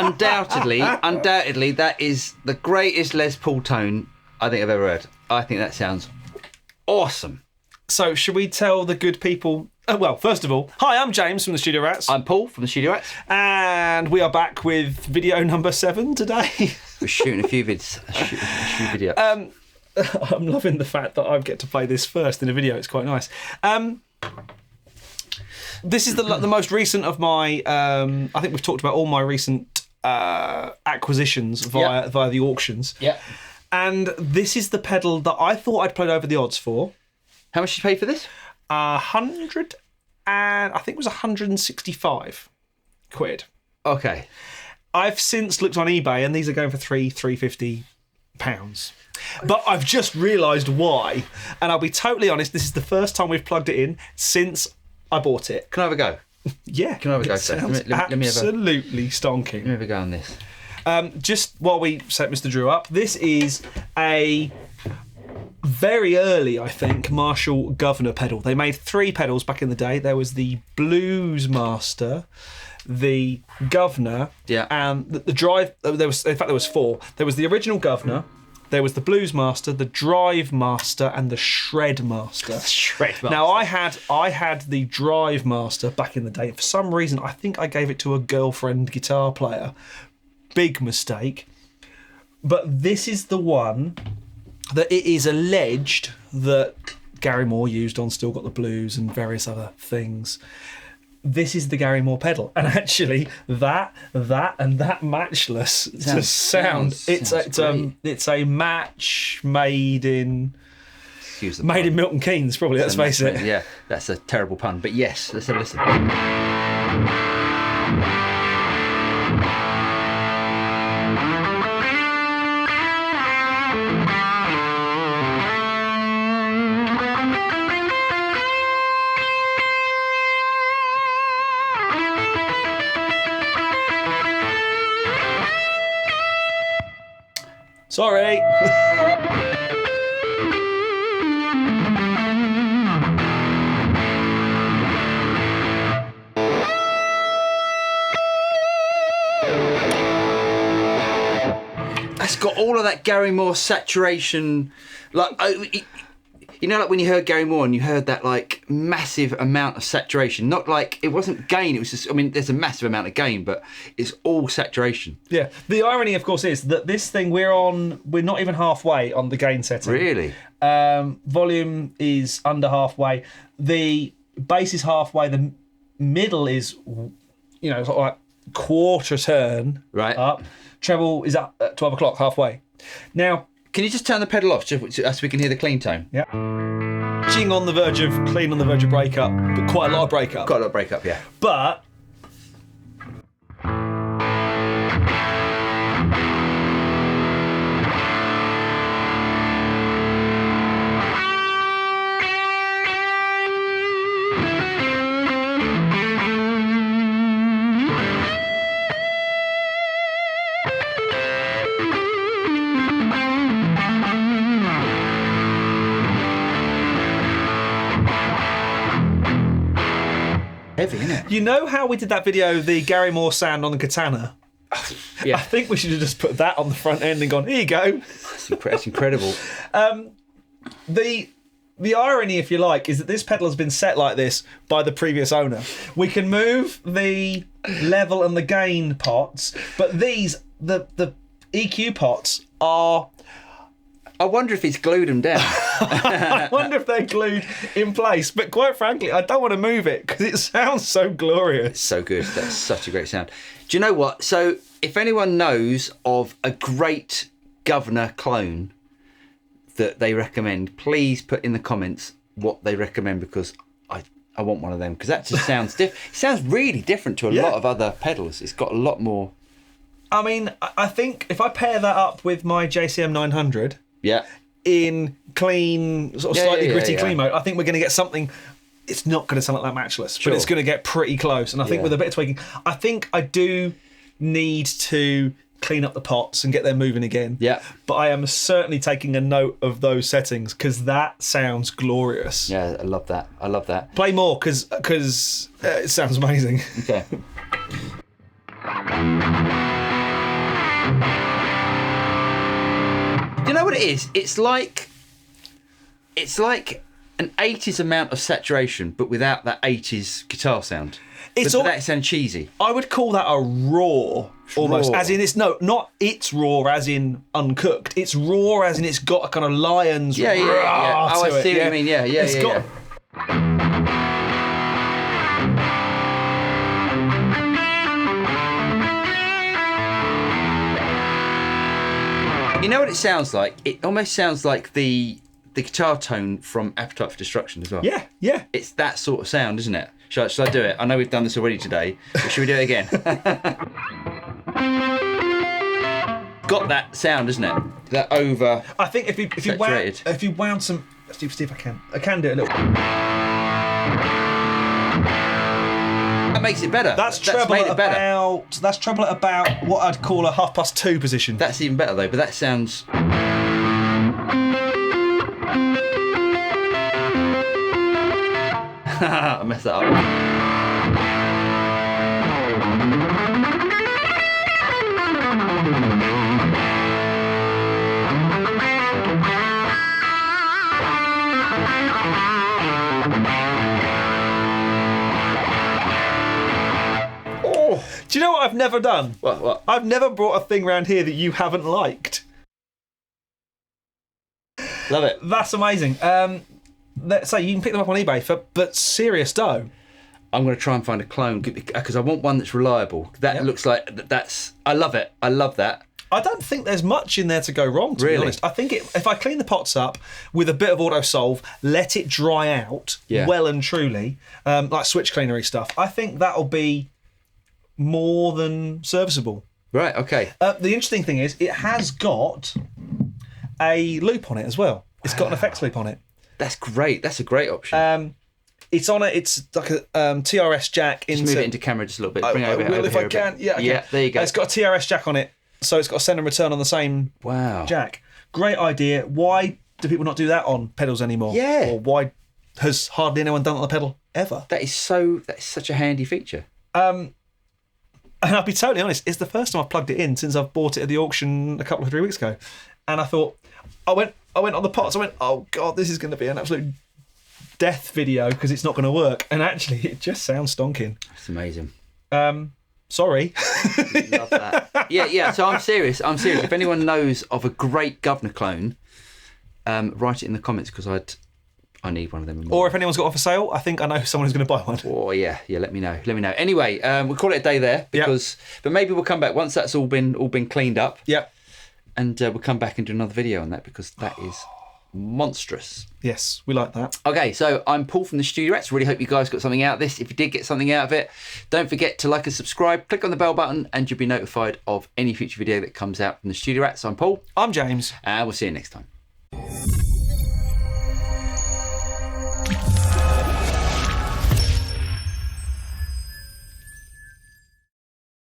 undoubtedly, that is the greatest Les Paul tone I think I've ever heard. I think that sounds awesome. So, should we tell the good people... well, first of all, hi, I'm James from the Studio Rats. I'm Paul from the Studio Rats. And we are back with video number 7 today. We're shooting a few vids. A few videos. I'm loving the fact that I get to play this first in a video. It's quite nice. This is the most recent of my... I think we've talked about all my recent acquisitions via the auctions. Yeah. And this is the pedal that I thought I'd played over the odds for. How much did you pay for this? 100 and I think it was 165 quid. Okay. I've since looked on eBay and these are going for £350. But I've just realised why. And I'll be totally honest, this is the first time we've plugged it in since I bought it. Can I have a go? Yeah. Can I have a go? Sounds Let me have absolutely stonking. Let me have a go on this. Just while we set Mr. Drew up, this is a very early, I think, Marshall Guv'nor pedal. They made 3 pedals back in the day. There was the Blues Master, the Guv'nor, and the Drive. There was 4. There was the original Guv'nor. There was the Blues Master, the Drive Master, and the Shred Master. Now I had the Drive Master back in the day. For some reason, I think I gave it to a girlfriend guitar player. Big mistake. But this is the one that it is alleged that Gary Moore used on Still Got the Blues and various other things. This is the Gary Moore pedal, and actually that and that Matchless sound. It's a match made in Milton Keynes, probably. Let's face it. Yeah, that's a terrible pun, but yes, let's have a listen. Sorry. That's got all of that Gary Moore saturation, like you know, like when you heard Gary Moore and you heard that like massive amount of saturation. Not like it wasn't gain. It was just. I mean, there's a massive amount of gain, but it's all saturation. Yeah. The irony, of course, is that this thing we're not even halfway on the gain setting. Really. Volume is under halfway. The bass is halfway. The middle is, sort of like quarter turn up. Treble is up at 12 o'clock, halfway. Now, can you just turn the pedal off so we can hear the clean tone? Yeah. Clean on the verge of breakup, but quite a lot of breakup. Quite a lot of breakup, yeah. But heavy, isn't it? You know how we did that video, the Gary Moore sound on the katana? Yeah. I think we should have just put that on the front end and gone, here you go. That's incredible. The irony, if you like, is that this pedal has been set like this by the previous owner. We can move the level and the gain pots, but the EQ pots are... I wonder if he's glued them down. I wonder if they're glued in place. But quite frankly, I don't want to move it because it sounds so glorious. It's so good. That's such a great sound. Do you know what? So if anyone knows of a great Guv'nor clone that they recommend, please put in the comments what they recommend, because I want one of them, because that just sounds different. It sounds really different to a lot of other pedals. It's got a lot more. I mean, I think if I pair that up with my JCM800... Yeah. in clean, sort of slightly gritty clean mode, I think we're going to get something. It's not going to sound like that Matchless, but it's going to get pretty close. And I think with a bit of tweaking, I think I do need to clean up the pots and get them moving again. Yeah. But I am certainly taking a note of those settings because that sounds glorious. Yeah, I love that. I love that. Play more because it sounds amazing. Okay. know what it is? It's like an 80s amount of saturation, but without that 80s guitar sound. It's but that sound cheesy. I would call that a raw, almost. Raw. As in, it's not it's raw as in uncooked. It's raw as in it's got a kind of lion's Yeah. Oh, I see what you mean. Yeah. It's got. You know what it sounds like? It almost sounds like the guitar tone from Appetite for Destruction as well. Yeah. It's that sort of sound, isn't it? Should I do it? I know we've done this already today, but should we do it again? Got that sound, isn't it? That over. I think if you wound some. Let's see if I can. I can do it a little. That makes it better. That's treble made at it better. That's treble at about what I'd call a 2:30 position. That's even better though. But that sounds. I messed that up. Oh, do you know what I've never done? What? I've never brought a thing round here that you haven't liked. Love it. That's amazing. Let's say you can pick them up on eBay but serious dough. I'm going to try and find a clone because I want one that's reliable. That looks like that's. I love it. I love that. I don't think there's much in there to go wrong, to be honest. I think if I clean the pots up with a bit of auto solve, let it dry out well and truly, like switch cleanery stuff, I think that'll be more than serviceable. Right, okay. The interesting thing is it has got a loop on it as well. It's got an effects loop on it. That's great. That's a great option. It's on it. It's like a TRS jack. Just move it into camera just a little bit. Bring it over, I will over if here I a can. bit. Yeah, Yeah, there you go. It's got a TRS jack on it, so it's got a send and return on the same jack. Great idea. Why do people not do that on pedals anymore? Yeah. Or why has hardly anyone done it on the pedal ever? That is such a handy feature. And I'll be totally honest, it's the first time I've plugged it in since I've bought it at the auction a couple of 3 weeks ago. And I thought, I went on the pots, I went, oh God, this is going to be an absolute death video because it's not going to work. And actually, it just sounds stonking. It's amazing. Sorry. Love that. Yeah, so I'm serious. If anyone knows of a great Guv'nor clone, write it in the comments because I need one of them. Or if anyone's got one for sale, I think I know someone who's going to buy one. Oh yeah, let me know. Anyway, we'll call it a day there but maybe we'll come back once that's all been cleaned up. Yep. And we'll come back and do another video on that because that is monstrous. Yes, we like that. Okay, so I'm Paul from the Studio Rats. Really hope you guys got something out of this. If you did get something out of it, don't forget to like and subscribe. Click on the bell button and you'll be notified of any future video that comes out from the Studio Rats. I'm Paul. I'm James. And we'll see you next time.